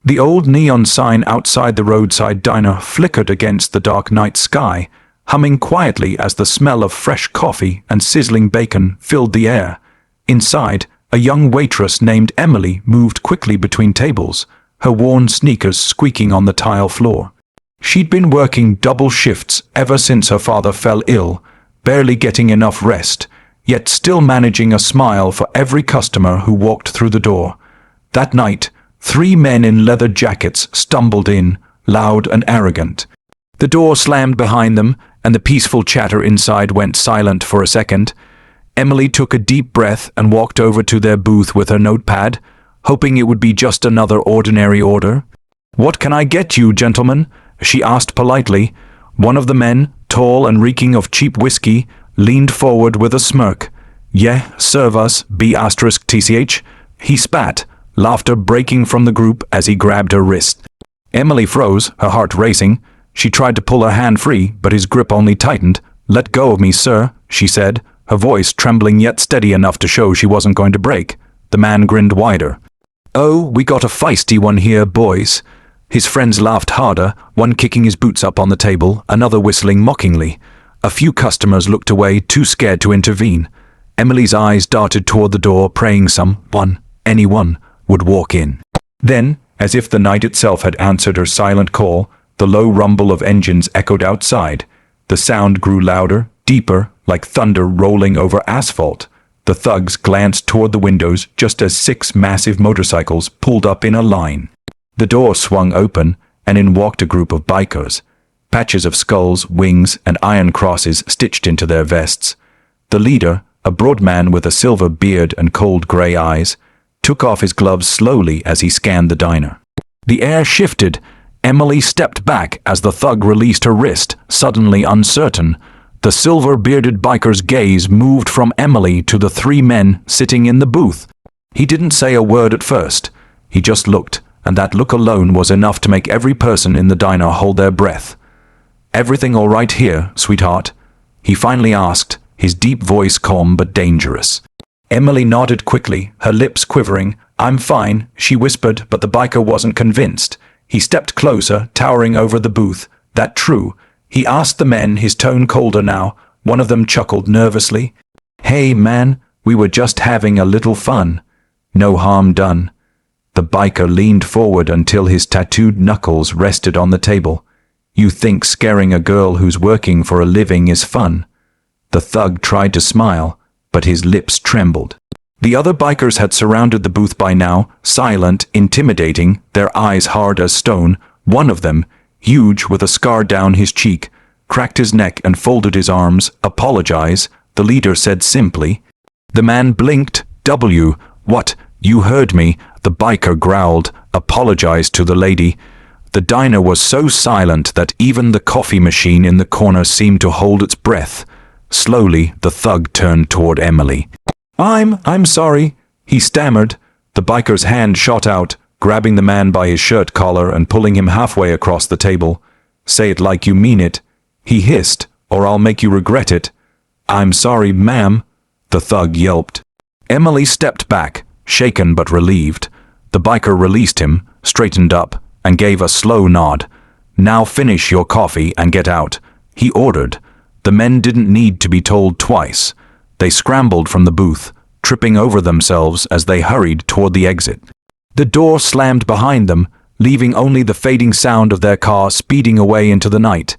The old neon sign outside the roadside diner flickered against the dark night sky, humming quietly as the smell of fresh coffee and sizzling bacon filled the air. Inside, a young waitress named Emily moved quickly between tables, her worn sneakers squeaking on the tile floor. She'd been working double shifts ever since her father fell ill, barely getting enough rest, yet still managing a smile for every customer who walked through the door. That night, 3 men in leather jackets stumbled in, loud and arrogant. The door slammed behind them, and the peaceful chatter inside went silent for a second. Emily took a deep breath and walked over to their booth with her notepad, hoping it would be just another ordinary order. "What can I get you, gentlemen?" she asked politely. One of the men, tall and reeking of cheap whiskey, leaned forward with a smirk. "Yeah, serve us, B*TCH. He spat, laughter breaking from the group as he grabbed her wrist. Emily froze, her heart racing. She tried to pull her hand free, but his grip only tightened. "Let go of me, sir," she said, her voice trembling yet steady enough to show she wasn't going to break. The man grinned wider. "Oh, we got a feisty one here, boys." His friends laughed harder, one kicking his boots up on the table, another whistling mockingly. A few customers looked away, too scared to intervene. Emily's eyes darted toward the door, praying anyone, would walk in. Then, as if the night itself had answered her silent call, the low rumble of engines echoed outside. The sound grew louder, deeper, like thunder rolling over asphalt. The thugs glanced toward the windows just as 6 massive motorcycles pulled up in a line. The door swung open, and in walked a group of bikers, patches of skulls, wings, and iron crosses stitched into their vests. The leader, a broad man with a silver beard and cold gray eyes, took off his gloves slowly as he scanned the diner. The air shifted. Emily stepped back as the thug released her wrist, suddenly uncertain. The silver-bearded biker's gaze moved from Emily to the 3 men sitting in the booth. He didn't say a word at first. He just looked, and that look alone was enough to make every person in the diner hold their breath. "Everything all right here, sweetheart?" he finally asked, his deep voice calm but dangerous. Emily nodded quickly, her lips quivering. "I'm fine," she whispered, but the biker wasn't convinced. He stepped closer, towering over the booth. "That true?" he asked the men, his tone colder now. One of them chuckled nervously. "Hey, man, we were just having a little fun. No harm done." The biker leaned forward until his tattooed knuckles rested on the table. "You think scaring a girl who's working for a living is fun?" The thug tried to smile, but his lips trembled. The other bikers had surrounded the booth by now, silent, intimidating, their eyes hard as stone. One of them, huge with a scar down his cheek, cracked his neck and folded his arms. "Apologize," the leader said simply. The man blinked. What? You heard me," the biker growled. "Apologize to the lady." The diner was so silent that even the coffee machine in the corner seemed to hold its breath. Slowly, the thug turned toward Emily. I'm sorry," he stammered. The biker's hand shot out, grabbing the man by his shirt collar and pulling him halfway across the table. "Say it like you mean it," he hissed, "or I'll make you regret it." "I'm sorry, ma'am," the thug yelped. Emily stepped back, shaken but relieved. The biker released him, straightened up, and gave a slow nod. "Now finish your coffee and get out," he ordered. The men didn't need to be told twice. They scrambled from the booth, tripping over themselves as they hurried toward the exit. The door slammed behind them, leaving only the fading sound of their car speeding away into the night.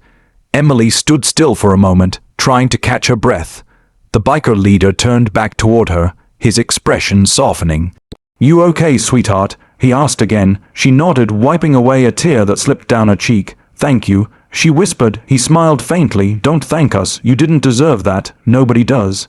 Emily stood still for a moment, trying to catch her breath. The biker leader turned back toward her, his expression softening. "You okay, sweetheart?" he asked again. She nodded, wiping away a tear that slipped down her cheek. "Thank you," she whispered. He smiled faintly. "Don't thank us. You didn't deserve that. Nobody does."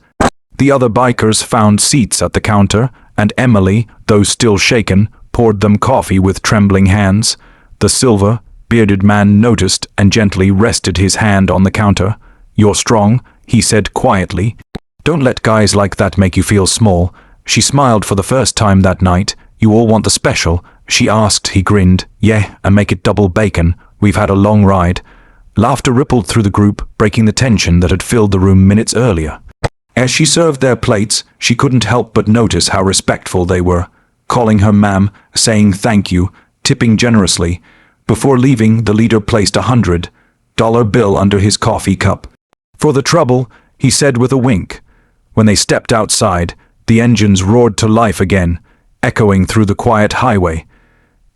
The other bikers found seats at the counter, and Emily, though still shaken, poured them coffee with trembling hands. The silver-bearded man noticed and gently rested his hand on the counter. "You're strong," he said quietly. "Don't let guys like that make you feel small." She smiled for the first time that night. "You all want the special?" she asked. He grinned. "Yeah, and make it double bacon. We've had a long ride." Laughter rippled through the group, breaking the tension that had filled the room minutes earlier. As she served their plates, she couldn't help but notice how respectful they were, calling her ma'am, saying thank you, tipping generously. Before leaving, the leader placed $100 bill under his coffee cup. "For the trouble," he said with a wink. When they stepped outside, the engines roared to life again, echoing through the quiet highway.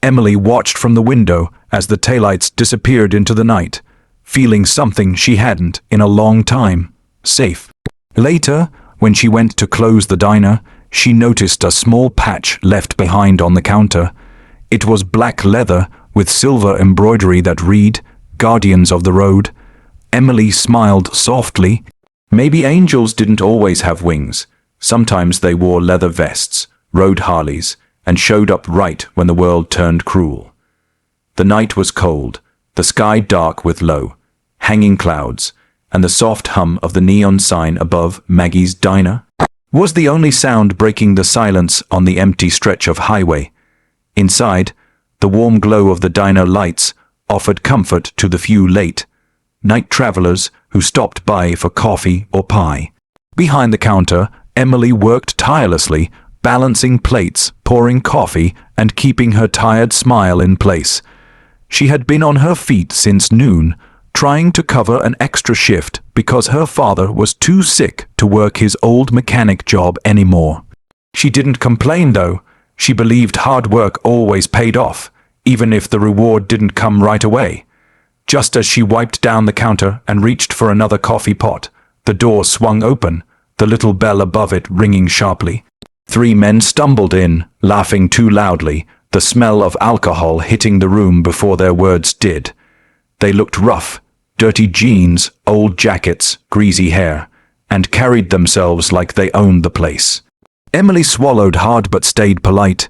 Emily watched from the window as the taillights disappeared into the night, feeling something she hadn't in a long time: safe. Later, when she went to close the diner, she noticed a small patch left behind on the counter. It was black leather with silver embroidery that read, "Guardians of the Road." Emily smiled softly. Maybe angels didn't always have wings. Sometimes they wore leather vests, rode Harleys, and showed up right when the world turned cruel. The night was cold, the sky dark with low, hanging clouds, and the soft hum of the neon sign above Maggie's Diner was the only sound breaking the silence on the empty stretch of highway. Inside, the warm glow of the diner lights offered comfort to the few late night travelers who stopped by for coffee or pie. Behind the counter, Emily worked tirelessly, balancing plates, pouring coffee, and keeping her tired smile in place. She had been on her feet since noon, trying to cover an extra shift because her father was too sick to work his old mechanic job anymore. She didn't complain, though. She believed hard work always paid off, even if the reward didn't come right away. Just as she wiped down the counter and reached for another coffee pot, the door swung open, the little bell above it ringing sharply. 3 men stumbled in, laughing too loudly, the smell of alcohol hitting the room before their words did. They looked rough, dirty jeans, old jackets, greasy hair, and carried themselves like they owned the place. Emily swallowed hard but stayed polite.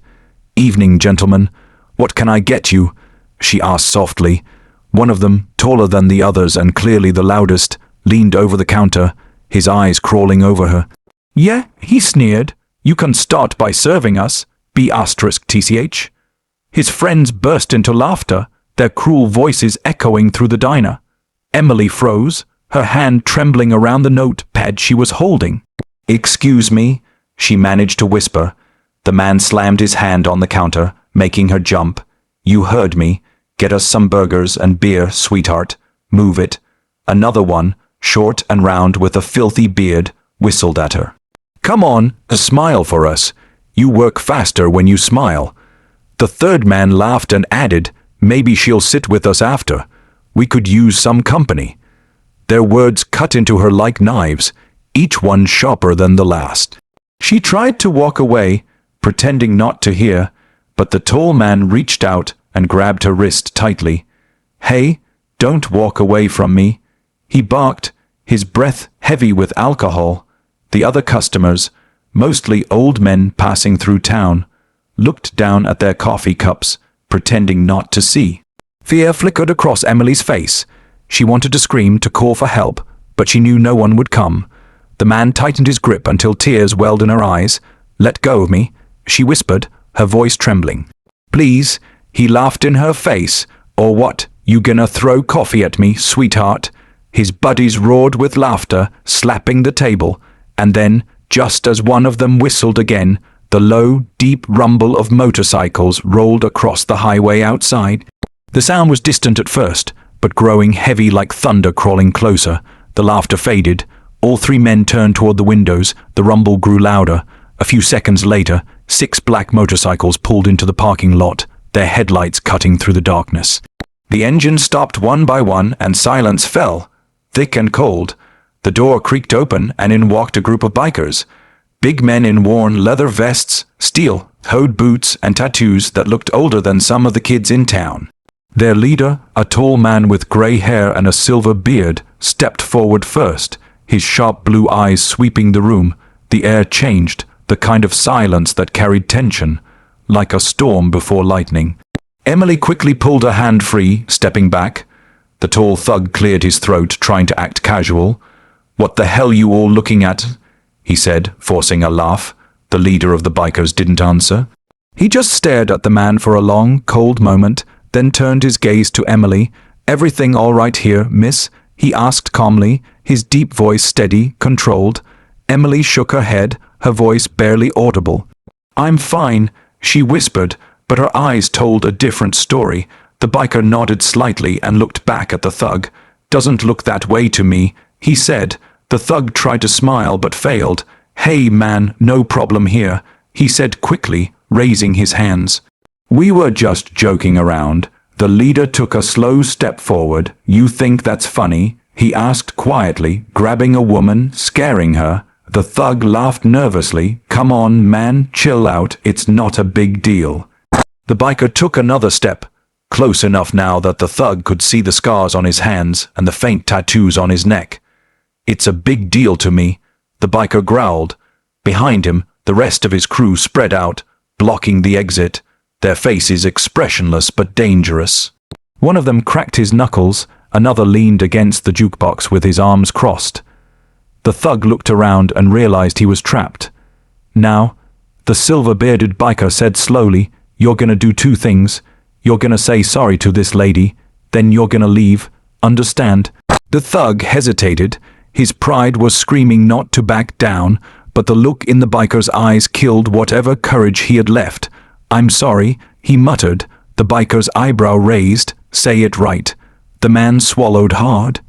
"Evening, gentlemen. What can I get you?" she asked softly. One of them, taller than the others and clearly the loudest, leaned over the counter, his eyes crawling over her. "Yeah," he sneered. "You can start by serving us, B*TCH. His friends burst into laughter, their cruel voices echoing through the diner. Emily froze, her hand trembling around the notepad she was holding. "Excuse me," she managed to whisper. The man slammed his hand on the counter, making her jump. "You heard me. Get us some burgers and beer, sweetheart. Move it." Another one, short and round with a filthy beard, whistled at her. "Come on, smile for us. You work faster when you smile." The third man laughed and added, "Maybe she'll sit with us after. We could use some company." Their words cut into her like knives, each one sharper than the last. She tried to walk away, pretending not to hear, but the tall man reached out and grabbed her wrist tightly. "Hey, don't walk away from me," he barked, his breath heavy with alcohol. The other customers, mostly old men passing through town, looked down at their coffee cups, pretending not to see. Fear flickered across Emily's face. She wanted to scream, to call for help, but she knew no one would come. The man tightened his grip until tears welled in her eyes. "Let go of me," she whispered, her voice trembling. "Please," he laughed in her face. "Or what? You gonna throw coffee at me, sweetheart?" His buddies roared with laughter, slapping the table, and then, just as one of them whistled again, the low, deep rumble of motorcycles rolled across the highway outside. The sound was distant at first, but growing heavy like thunder crawling closer. The laughter faded. All 3 men turned toward the windows. The rumble grew louder. A few seconds later, 6 black motorcycles pulled into the parking lot, their headlights cutting through the darkness. The engines stopped one by one, and silence fell, thick and cold. The door creaked open, and in walked a group of bikers. Big men in worn leather vests, steel-toed boots, and tattoos that looked older than some of the kids in town. Their leader, a tall man with gray hair and a silver beard, stepped forward first, his sharp blue eyes sweeping the room. The air changed, the kind of silence that carried tension, like a storm before lightning. Emily quickly pulled her hand free, stepping back. The tall thug cleared his throat, trying to act casual. "What the hell you all looking at?" he said, forcing a laugh. The leader of the bikers didn't answer. He just stared at the man for a long, cold moment, then turned his gaze to Emily. "Everything all right here, miss?" he asked calmly, his deep voice steady, controlled. Emily shook her head, her voice barely audible. "I'm fine," she whispered, but her eyes told a different story. The biker nodded slightly and looked back at the thug. "Doesn't look that way to me," he said. The thug tried to smile but failed. "Hey man, no problem here," he said quickly, raising his hands. "We were just joking around." The leader took a slow step forward. "You think that's funny?" he asked quietly, grabbing a woman, scaring her. The thug laughed nervously. "Come on, man, chill out, it's not a big deal." The biker took another step, close enough now that the thug could see the scars on his hands and the faint tattoos on his neck. "It's a big deal to me," the biker growled. Behind him, the rest of his crew spread out, blocking the exit, their faces expressionless but dangerous. One of them cracked his knuckles, another leaned against the jukebox with his arms crossed. The thug looked around and realized he was trapped. "Now," the silver-bearded biker said slowly, "you're gonna do two things. You're gonna say sorry to this lady, then you're gonna leave, understand?" The thug hesitated. His pride was screaming not to back down, but the look in the biker's eyes killed whatever courage he had left. "I'm sorry," he muttered, the biker's eyebrow raised. "Say it right." The man swallowed hard.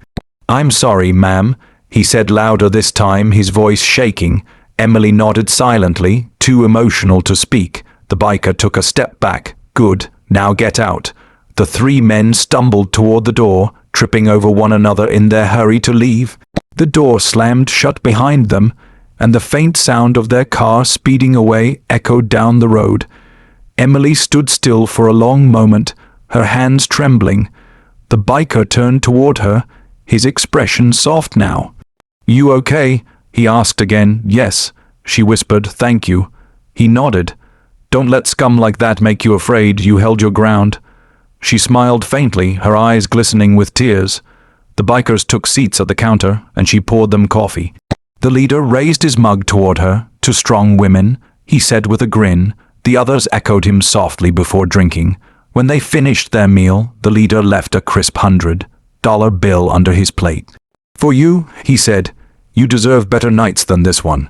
"I'm sorry, ma'am," he said louder this time, his voice shaking. Emily nodded silently, too emotional to speak. The biker took a step back. "Good, now get out." The three men stumbled toward the door, tripping over one another in their hurry to leave. The door slammed shut behind them, and the faint sound of their car speeding away echoed down the road. Emily stood still for a long moment, her hands trembling. The biker turned toward her, his expression soft now. "You okay?" he asked again. "Yes," she whispered. "Thank you." He nodded. "Don't let scum like that make you afraid. You held your ground." She smiled faintly, her eyes glistening with tears. The bikers took seats at the counter, and she poured them coffee. The leader raised his mug toward her. "To strong women," he said with a grin. The others echoed him softly before drinking. When they finished their meal, the leader left a crisp $100 bill under his plate. "For you," he said. "You deserve better nights than this one."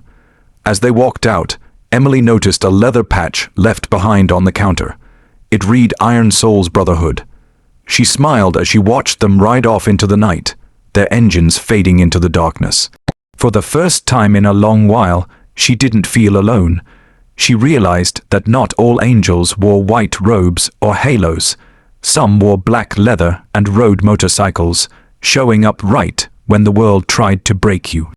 As they walked out, Emily noticed a leather patch left behind on the counter. It read Iron Soul's Brotherhood. She smiled as she watched them ride off into the night, their engines fading into the darkness. For the first time in a long while, she didn't feel alone. She realized that not all angels wore white robes or halos. Some wore black leather and rode motorcycles, showing up right when the world tried to break you.